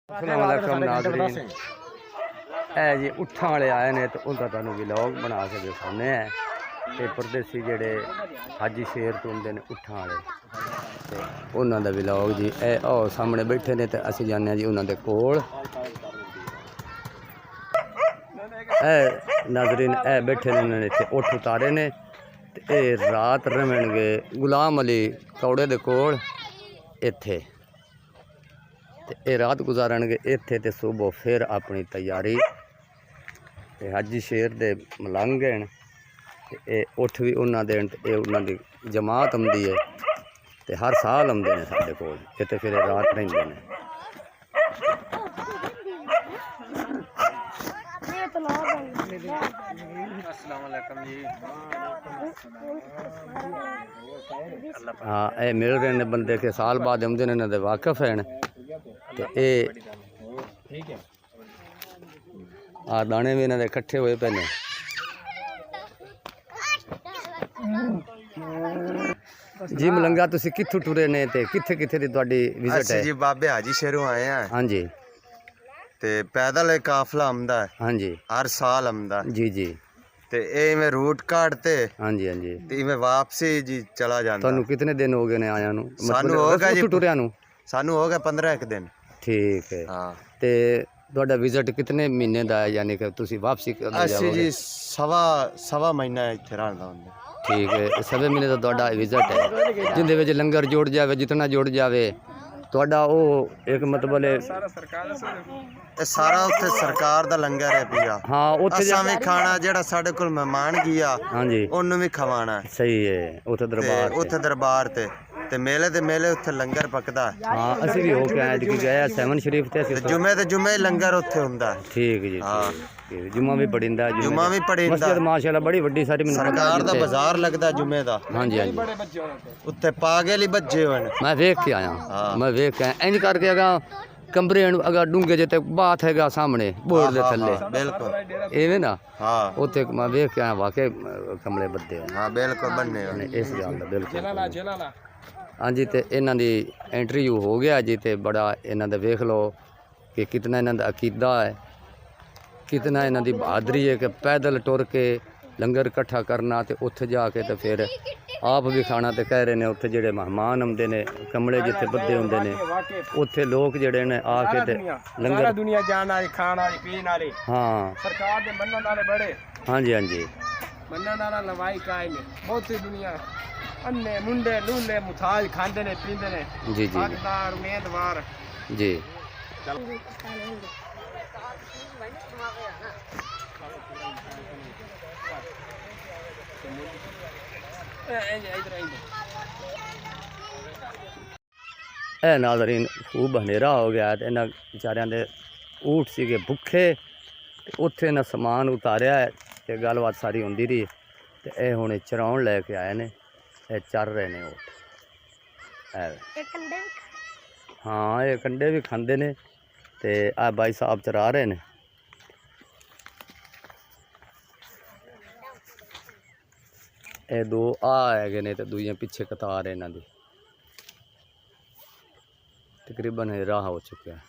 अस्सलाम वालेकुम नाज़रीन, जी उठां वाले आए ने तो उनका तुहानू व्लॉग बना के दिखाने हैं। ते परदेसी जेड़े हाजी शेर तो होंदे ने उठां वाले ते उन्हां दा व्लॉग जी ओ सामने बैठे ने ते असीं जाने जी उन्हां दे कोल। नाज़रीन बैठे ने उन्होंने इत्थे उठ उतारे ने ते रात रवणगे गुलाम अली कौड़े दे कोल इत्थे ते रात गुजारनगे इत्थे ते सुबह फिर अपनी तैयारी ते हाजी शेर दे मलंग हैं ते उठ भी उन्हां दे ते उन्हां दी जमात आउंदी है ते हर साल आउंदे ने साडे कोल इत्थे फिर रात रहिंदे ने। हाँ ये मिल रहे ने बंदे के साल बाद आउंदे ने इन्हां दे वाकफ हैं ते दाने भी इन्हां दे इकट्ठे हुए पे ने। जी मलंगा तुसी कित्थों टुरे ने ते कित्थे कित्थे दी तुहाडी विजिट है? जी बाबे हाजी शेरों आए हैं। हाँ जी ते पैदल एक काफला आंदा है। हाँ जी हर साल आंदा जी जी ते में रूट काटते हाँ जी हाँ जी ते में वापसी जी चला जांदा। तुहानू कितने दिन हो गए ने आया नू? सानू हो गया जी टुरिया नू? सानू हो गया 15 एक दिन। ठीक है हाँ ते तुहाडा विजिट कितने महीने दा है यानी कि तुसी वापसी कदों ਅਸੀਂ जाओगे? ਜੀ ਸਵਾ ਮਹੀਨਾ ਇੱਥੇ ਰਹਿੰਦਾ ਹੁੰਦਾ। ठीक है सवे महीने का तुहाडा विजिट है जिंदे विच लंगर जुड़ जावे जितना जुड़ जावे तुहाडा वो एक मतलब ਇਹ ਸਾਰਾ ਉੱਥੇ ਸਰਕਾਰ ਦਾ ਲੰਗਰ ਹੈ ਪਿਆ। हाँ उत्थे ਅਸਾਂ ਵੀ ਖਾਣਾ ਜਿਹੜਾ ਸਾਡੇ ਕੋਲ ਮਹਿਮਾਨ ਗਿਆ हाँ जी ਉਹਨੂੰ ਵੀ ਖਵਾਣਾ। सही है उत्थे ਤੇ दरबार ਉੱਥੇ ਦਰਬਾਰ ਤੇ ਮੇਲੇ ਉੱਥੇ ਲੰਗਰ ਪੱਕਦਾ। हाँ असि भी होके आए कि गया सेवन शरीफ ते ਤੇ ਜੁਮੇ ਲੰਗਰ ਉੱਥੇ ਹੁੰਦਾ। ठीक जी हाँ। ठीक जुम्मा भी पड़िंदा ਜੁਮਾ ਵੀ ਪੜੀਂਦਾ। मस्जिद माशाल्लाह बड़ी वड्डी सारी मैनूं पता ਸਰਕਾਰ ਦਾ जित्थे- ਬਾਜ਼ਾਰ ਲੱਗਦਾ ਜੁਮੇ ਦਾ। हाँ जी हाँ जी ਉੱਥੇ ਪਾਗਲ ਹੀ ਬੱਜੇ ਹੋਏ ਨੇ। मैं वेख के आया हाँ। मैं वेख के इंज करके अगा कमरे अगर डूंगे जिते बात हैगा सामने बोर्ड दे थल्ले ਬਿਲਕੁਲ एवें ना ਹਾਂ उत्थे मैं वेख के आया वाकई कमरे बद्दे हैं ਹਾਂ ਬਿਲकुल ਬੰਨੇ ਹੋਏ। इस गल दा बिल्कुल हाँ जी तो इन्हां दी इंटरव्यू हो गया जी तो बड़ा इन्हां दा वेख लो कि कितना इन्हां दा अकीदा है कितना इन्हां दी बहादरी है कि पैदल टुर के लंगर इकट्ठा करना तो उत्थे जाके तो फिर आप भी खाना तो कह रहे ने उत्थे जेड़े मेहमान आउंदे ने कमरे जिथे बद्दे हुंदे ने उत्थे लोग जेड़े ने आके ते लंगर दुनिया जान वाली खान वाली पीन वाली हाँ सरकार दे मनन वाले बड़े हाँ जी हाँ जी मनन वाला लवाई काई ने बहुत सी दुनिया अन्ने मुंडे लूले मुथाज खांदे ने पींदे ने जी जी हकदार उम्मीदवार जी ए नाज़रीन खूब हनेरा हो गया तो इन्होंने बेचारियां दे ऊँट सीगे भुखे उत्थे इन्हें समान उतारिया है तो गलबात सारी होंदी रही तो यह हुण चराउण लैके आए ने चर रहे ने ऊँट। हाँ ये कंडे भी खांदे ने ते आ भाई साहब चरा रहे ने। ये दो आ है ने तो दूजियां पिछे कतार है इन्हां दी तकरीबन राह हो चुका है।